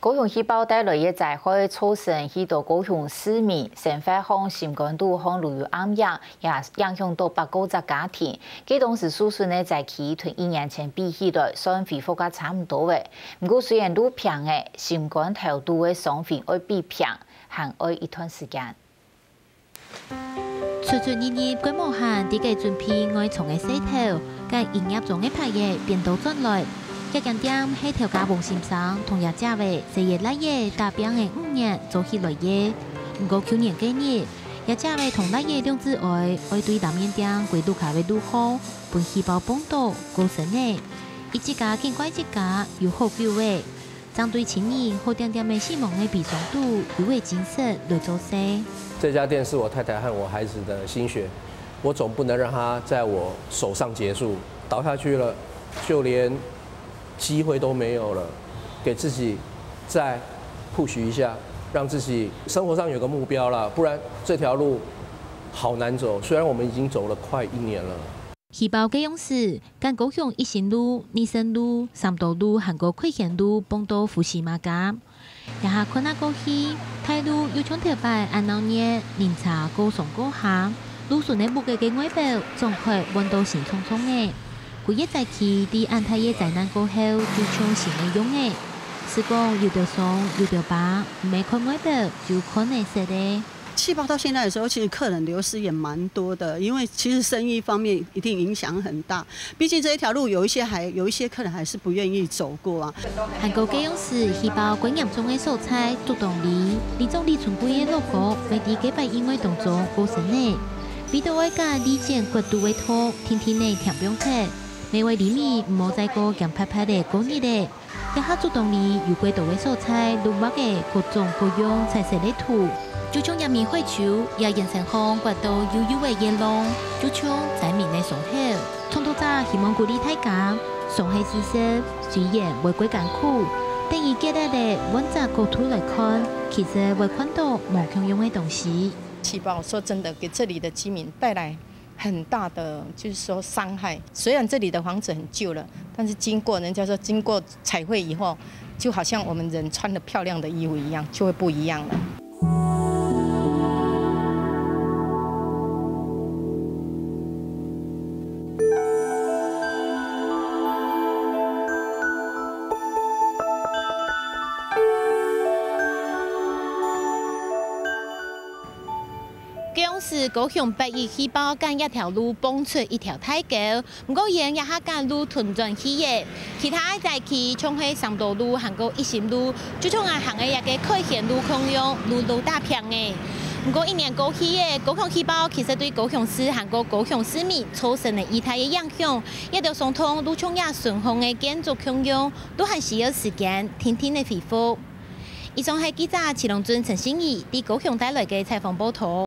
高雄气爆带来嘅灾害，造成许多高雄市民生活上心肝肚向路有暗影，也影响到190家庭。佢当时数算呢，在佢同1年前比起来，算恢复得差唔多嘅。不过虽然路平嘅，心肝头肚嘅伤病要比平，还要一段时间。隨隨日日規模下，啲嘅準備愛從嘅洗頭，跟營業中嘅拍嘢變到轉來。一間店喺條家旺線上，同日價位4月嚟嘢大餅嘅5日做起來嘢。唔過去年嘅日，日價位同嚟嘢兩之外，愛對大麵店貴度價位都好，本氣爆崩到高升嘅。一家見怪一家有好久嘅，針對前年好點點嘅希望嘅比爽度，有為精神來做事。這家店是我太太和我孩子的心血，我總不能讓它在我手上結束，倒下去了，就連機會都沒有了，給自己再 push 一下，讓自己生活上有個目標了，不然這條路好難走。雖然我們已經走了快1年了。氣爆嘅勇士，跟高雄一心路、二生路、三道路、韓國快線路崩到富士馬甲，一下困難過去，態路要從條擺按鬧熱，連茶高上高下，路順嘅木嘅外表總係溫到心匆匆嘅。佢一在起啲安泰嘅災難過後，就從新嘅用嘅，是講有條鬆有條疤，沒看外表就看內色嘅。氣爆到現在的時候，其實客人流失也蠻多的，因為其實生意方面一定影響很大。畢竟這一條路有一些客人還是不願意走過啊。韓國嘅勇士氣爆觀嚴重嘅蔬菜竹動李總李存貴嘅老婆，為啲幾百意外動作過身嘅，俾到外家理解角度嘅托，天天嘅聽不吃，每位裡面唔好再過強拍拍嘅過日嘅，一下竹動李有幾多嘅蔬菜，綠白嘅各種各樣彩色嘅圖。就從入面開球，也形成項掘到悠悠嘅夜浪，就從在面嘅上口。從頭早希望鼓勵大家，上海知識雖然為歸艱苦，但以簡單嘅穩紮角度來看，其實會看到無共用嘅東西。氣爆說真的，給這裡的居民帶來很大的，就是說傷害。雖然這裡的房子很舊了，但是經過人家說經過彩繪以後，就好像我們人穿了漂亮的衣服一樣，就會不一樣了。當時高雄8月氣爆間一條路崩出一條大溝，不過因一下間路屯轉起嘅，其他在其從去三道路行過一心路，就從行嘅一個快線路共用路大平嘅。不過1年過去嘅高雄氣爆其實對高雄市行過高雄市民造成嘅異態嘅影響，一條相同路從也順風嘅建築共用，都係需要時間天天嘅恢復。以上係記者祁龍俊、陳欣怡喺高雄帶來嘅採訪報道。